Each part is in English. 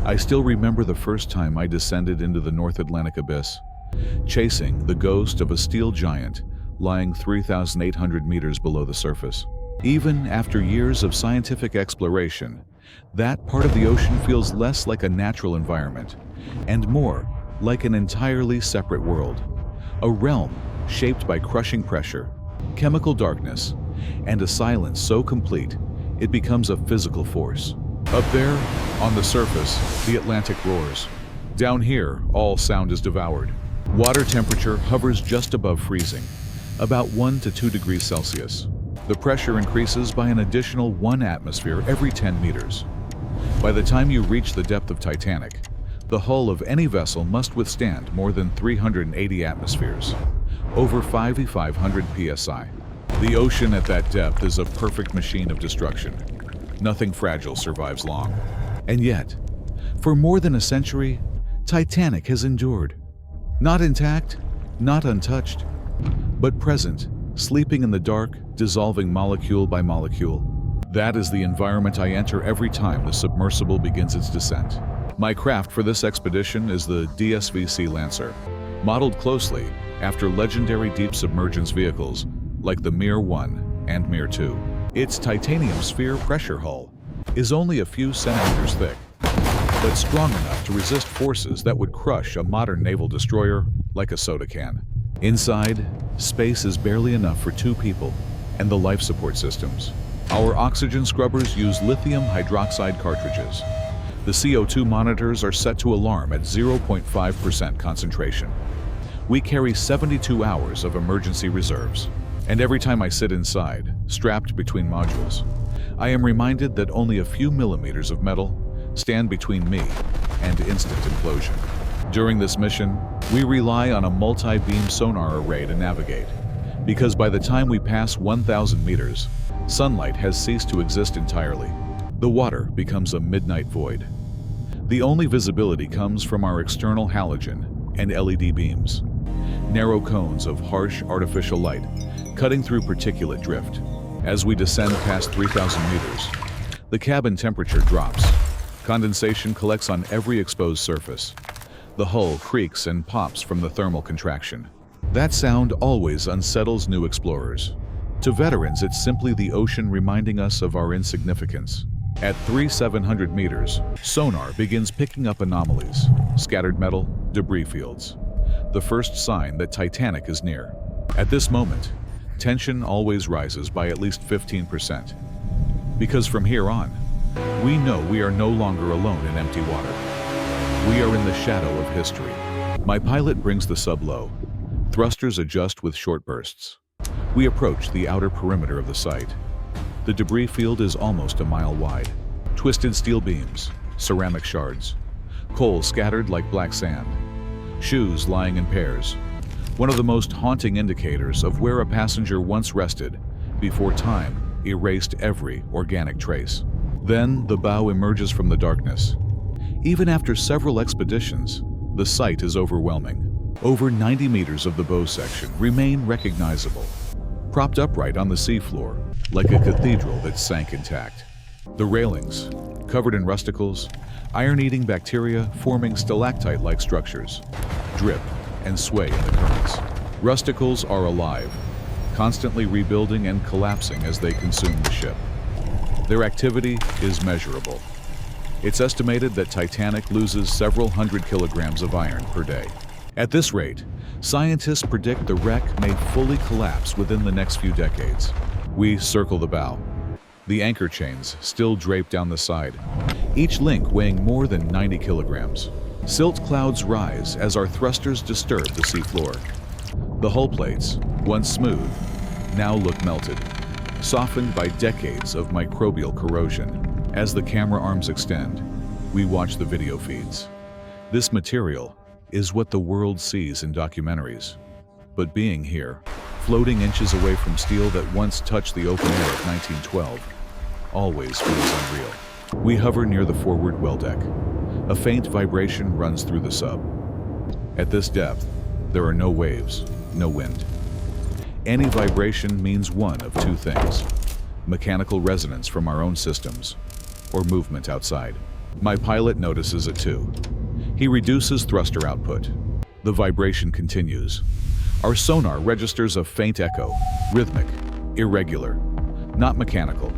I still remember the first time I descended into the North Atlantic abyss, chasing the ghost of a steel giant lying 3,800 meters below the surface. Even after years of scientific exploration, that part of the ocean feels less like a natural environment and more like an entirely separate world. A realm shaped by crushing pressure, chemical darkness, and a silence so complete it becomes a physical force. Up there, on the surface, the Atlantic roars. Down here, all sound is devoured. Water temperature hovers just above freezing, about 1 to 2 degrees Celsius. The pressure increases by an additional 1 atmosphere every 10 meters. By the time you reach the depth of Titanic, the hull of any vessel must withstand more than 380 atmospheres, over 5,500 psi. The ocean at that depth is a perfect machine of destruction. Nothing fragile survives long. And yet, for more than a century, Titanic has endured. Not intact, not untouched, but present, sleeping in the dark, dissolving molecule by molecule. That is the environment I enter every time the submersible begins its descent. My craft for this expedition is the DSVC Lancer, modeled closely after legendary deep submergence vehicles like the Mir 1 and Mir 2. Its titanium sphere pressure hull is only a few centimeters thick, but strong enough to resist forces that would crush a modern naval destroyer like a soda can. Inside, space is barely enough for 2 people and the life support systems. Our oxygen scrubbers use lithium hydroxide cartridges. The CO2 monitors are set to alarm at 0.5% concentration. We carry 72 hours of emergency reserves. And every time I sit inside, strapped between modules, I am reminded that only a few millimeters of metal stand between me and instant implosion. During this mission, we rely on a multi-beam sonar array to navigate, because by the time we pass 1,000 meters, sunlight has ceased to exist entirely. The water becomes a midnight void. The only visibility comes from our external halogen and LED beams, narrow cones of harsh artificial light cutting through particulate drift. As we descend past 3,000 meters, the cabin temperature drops. Condensation collects on every exposed surface. The hull creaks and pops from the thermal contraction. That sound always unsettles new explorers. To veterans, it's simply the ocean reminding us of our insignificance. At 3,700 meters, sonar begins picking up anomalies, scattered metal, debris fields. The first sign that Titanic is near. At this moment, tension always rises by at least 15%. Because from here on, we know we are no longer alone in empty water. We are in the shadow of history. My pilot brings the sub low. Thrusters adjust with short bursts. We approach the outer perimeter of the site. The debris field is almost a mile wide. Twisted steel beams, ceramic shards, coal scattered like black sand, shoes lying in pairs. One of the most haunting indicators of where a passenger once rested before time erased every organic trace. Then the bow emerges from the darkness. Even after several expeditions, the sight is overwhelming. Over 90 meters of the bow section remain recognizable, propped upright on the seafloor like a cathedral that sank intact. The railings, covered in rusticles, iron-eating bacteria forming stalactite-like structures, drip and sway in the currents. Rusticles are alive, constantly rebuilding and collapsing as they consume the ship. Their activity is measurable. It's estimated that Titanic loses several hundred kilograms of iron per day. At this rate, scientists predict the wreck may fully collapse within the next few decades. We circle the bow. The anchor chains still drape down the side, each link weighing more than 90 kilograms. Silt clouds rise as our thrusters disturb the seafloor. The hull plates, once smooth, now look melted, softened by decades of microbial corrosion. As the camera arms extend, we watch the video feeds. This material is what the world sees in documentaries. But being here, floating inches away from steel that once touched the open air of 1912, always feels unreal. We hover near the forward well deck. A faint vibration runs through the sub. At this depth, there are no waves, no wind. Any vibration means one of two things: mechanical resonance from our own systems, or movement outside. My pilot notices it too. He reduces thruster output. The vibration continues. Our sonar registers a faint echo, rhythmic, irregular, not mechanical,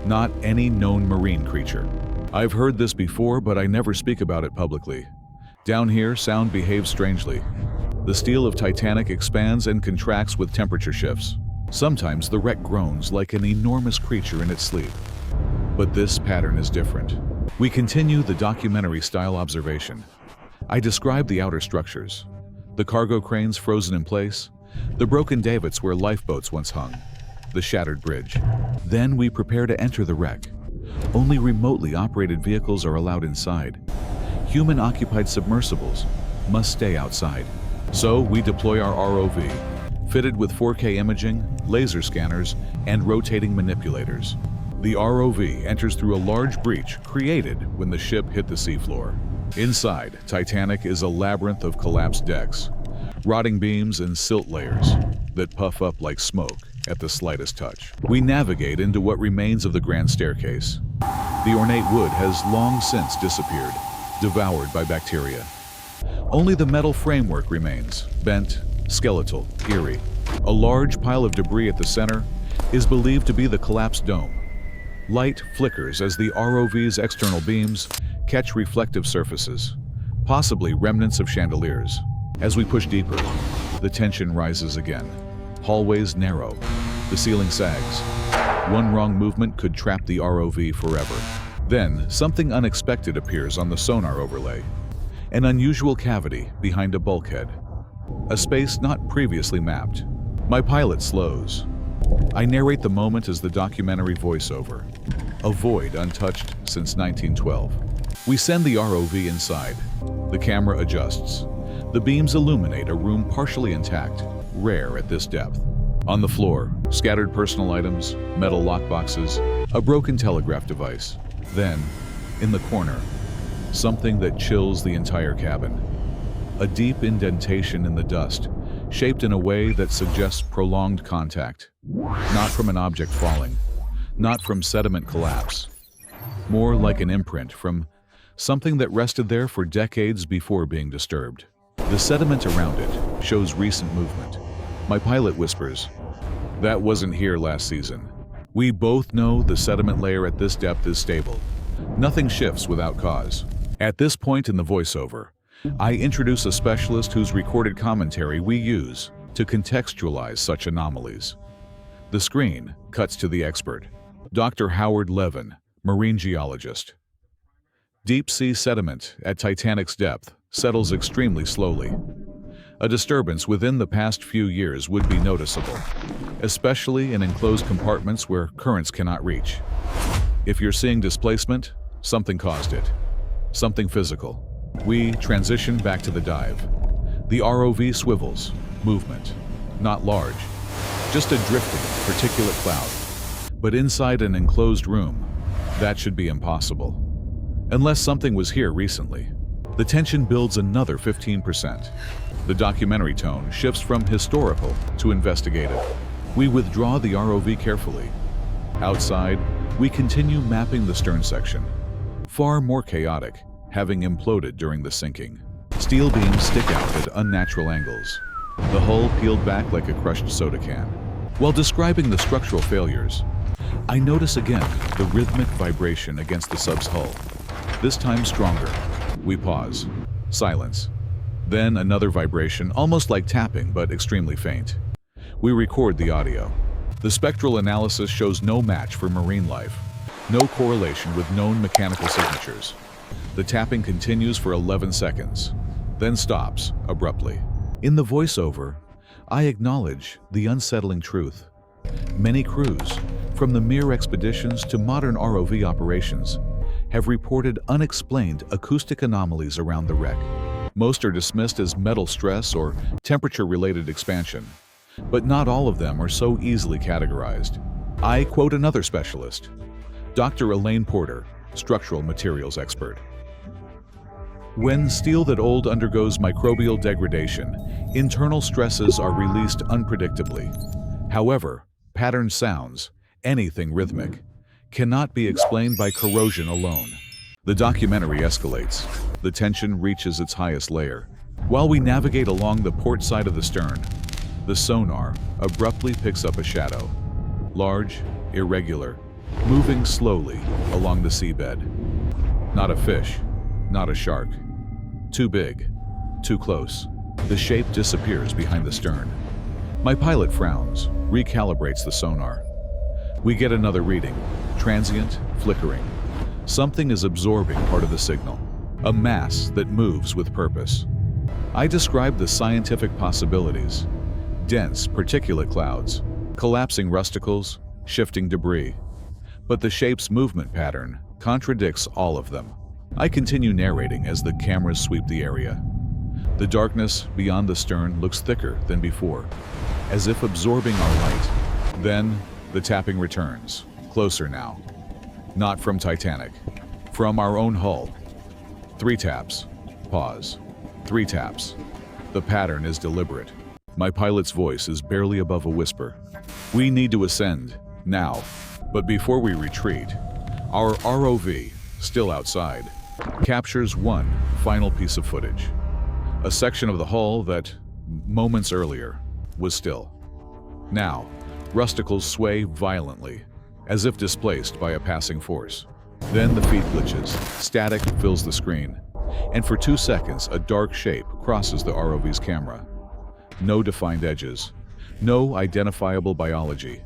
not any known marine creature. I've heard this before, but I never speak about it publicly. Down here, sound behaves strangely. The steel of Titanic expands and contracts with temperature shifts. Sometimes the wreck groans like an enormous creature in its sleep. But this pattern is different. We continue the documentary-style observation. I describe the outer structures, the cargo cranes frozen in place, the broken davits where lifeboats once hung, the shattered bridge. Then we prepare to enter the wreck. Only remotely operated vehicles are allowed inside. Human-occupied submersibles must stay outside. So we deploy our ROV, fitted with 4K imaging, laser scanners, and rotating manipulators. The ROV enters through a large breach created when the ship hit the seafloor. Inside, Titanic is a labyrinth of collapsed decks, rotting beams and silt layers that puff up like smoke at the slightest touch. We navigate into what remains of the grand staircase. The ornate wood has long since disappeared, devoured by bacteria. Only the metal framework remains, bent, skeletal, eerie. A large pile of debris at the center is believed to be the collapsed dome. Light flickers as the ROV's external beams catch reflective surfaces, possibly remnants of chandeliers. As we push deeper, the tension rises again. Hallways narrow, the ceiling sags. One wrong movement could trap the ROV forever. Then, something unexpected appears on the sonar overlay. An unusual cavity behind a bulkhead. A space not previously mapped. My pilot slows. I narrate the moment as the documentary voiceover. A void untouched since 1912. We send the ROV inside. The camera adjusts. The beams illuminate a room partially intact, rare at this depth. On the floor, scattered personal items, metal lockboxes, a broken telegraph device. Then, in the corner, something that chills the entire cabin. A deep indentation in the dust, shaped in a way that suggests prolonged contact. Not from an object falling, not from sediment collapse. More like an imprint from something that rested there for decades before being disturbed. The sediment around it shows recent movement. My pilot whispers, "That wasn't here last season." We both know the sediment layer at this depth is stable. Nothing shifts without cause. At this point in the voiceover, I introduce a specialist whose recorded commentary we use to contextualize such anomalies. The screen cuts to the expert, Dr. Howard Levin, marine geologist. Deep-sea sediment at Titanic's depth settles extremely slowly. A disturbance within the past few years would be noticeable, especially in enclosed compartments where currents cannot reach. If you're seeing displacement, something caused it. Something physical. We transition back to the dive. The ROV swivels. Movement. Not large. Just a drifting, particulate cloud. But inside an enclosed room, that should be impossible. Unless something was here recently. The tension builds another 15%. The documentary tone shifts from historical to investigative. We withdraw the ROV carefully. Outside, we continue mapping the stern section. Far more chaotic, having imploded during the sinking. Steel beams stick out at unnatural angles. The hull peeled back like a crushed soda can. While describing the structural failures, I notice again the rhythmic vibration against the sub's hull. This time stronger. We pause. Silence. Then another vibration, almost like tapping, but extremely faint. We record the audio. The spectral analysis shows no match for marine life. No correlation with known mechanical signatures. The tapping continues for 11 seconds, then stops abruptly. In the voiceover, I acknowledge the unsettling truth. Many crews, from the mere expeditions to modern ROV operations, have reported unexplained acoustic anomalies around the wreck. Most are dismissed as metal stress or temperature-related expansion, but not all of them are so easily categorized. I quote another specialist, Dr. Elaine Porter, structural materials expert. When steel that old undergoes microbial degradation, internal stresses are released unpredictably. However, patterned sounds, anything rhythmic, cannot be explained by corrosion alone. The documentary escalates. The tension reaches its highest layer. While we navigate along the port side of the stern, the sonar abruptly picks up a shadow. Large, irregular, moving slowly along the seabed. Not a fish, not a shark. Too big, too close. The shape disappears behind the stern. My pilot frowns, recalibrates the sonar. We get another reading, transient, flickering. Something is absorbing part of the signal, a mass that moves with purpose. I describe the scientific possibilities: dense particulate clouds, collapsing rusticles, shifting debris. But the shape's movement pattern contradicts all of them. I continue narrating as the cameras sweep the area. The darkness beyond the stern looks thicker than before, as if absorbing our light. Then, the tapping returns, closer now. Not from Titanic, from our own hull. 3 taps. Pause. 3 taps. The pattern is deliberate. My pilot's voice is barely above a whisper. We need to ascend, now. But before we retreat, our ROV, still outside, captures one final piece of footage. A section of the hull that, moments earlier, was still. Now, rusticles sway violently, as if displaced by a passing force. Then the feed glitches, static fills the screen, and for 2 seconds a dark shape crosses the ROV's camera. No defined edges, no identifiable biology,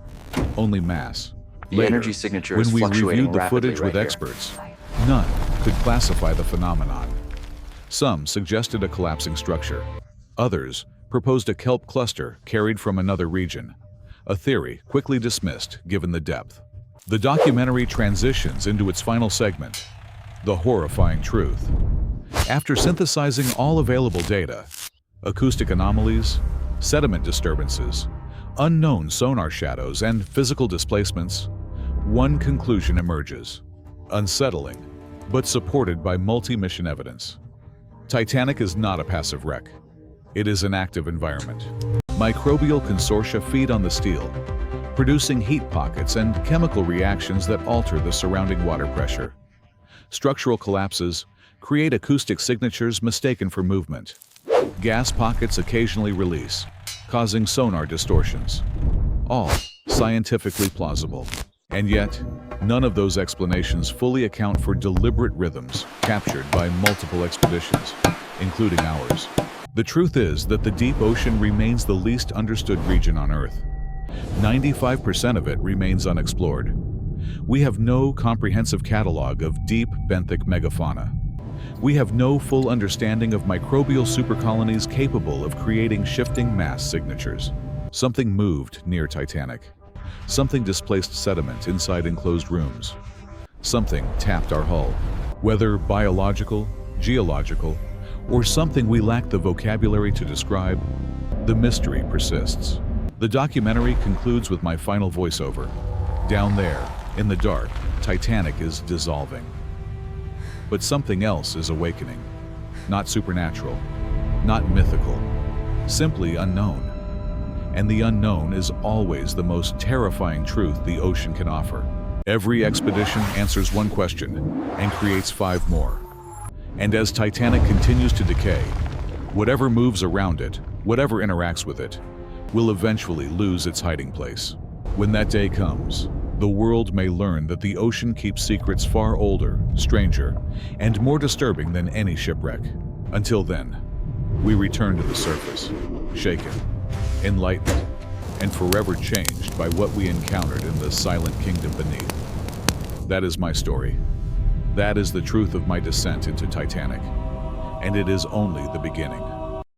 only mass. The energy signature is when we fluctuating reviewed the rapidly footage with right here. experts, none could classify the phenomenon. Some suggested a collapsing structure. Others proposed a kelp cluster carried from another region, a theory quickly dismissed given the depth. The documentary transitions into its final segment, the horrifying truth. After synthesizing all available data, acoustic anomalies, sediment disturbances, unknown sonar shadows, and physical displacements, one conclusion emerges. Unsettling, but supported by multi-mission evidence. Titanic is not a passive wreck. It is an active environment. Microbial consortia feed on the steel, producing heat pockets and chemical reactions that alter the surrounding water pressure. Structural collapses create acoustic signatures mistaken for movement. Gas pockets occasionally release, causing sonar distortions. All scientifically plausible. And yet, none of those explanations fully account for deliberate rhythms captured by multiple expeditions, including ours. The truth is that the deep ocean remains the least understood region on Earth. 95% of it remains unexplored. We have no comprehensive catalog of deep benthic megafauna. We have no full understanding of microbial supercolonies capable of creating shifting mass signatures. Something moved near Titanic. Something displaced sediment inside enclosed rooms. Something tapped our hull. Whether biological, geological, or something we lack the vocabulary to describe, the mystery persists. The documentary concludes with my final voiceover. Down there, in the dark, Titanic is dissolving. But something else is awakening. Not supernatural, not mythical, simply unknown. And the unknown is always the most terrifying truth the ocean can offer. Every expedition answers one question and creates 5 more. And as Titanic continues to decay, whatever moves around it, whatever interacts with it, will eventually lose its hiding place. When that day comes, the world may learn that the ocean keeps secrets far older, stranger, and more disturbing than any shipwreck. Until then, we return to the surface, shaken, enlightened, and forever changed by what we encountered in the silent kingdom beneath. That is my story. That is the truth of my descent into Titanic. And it is only the beginning.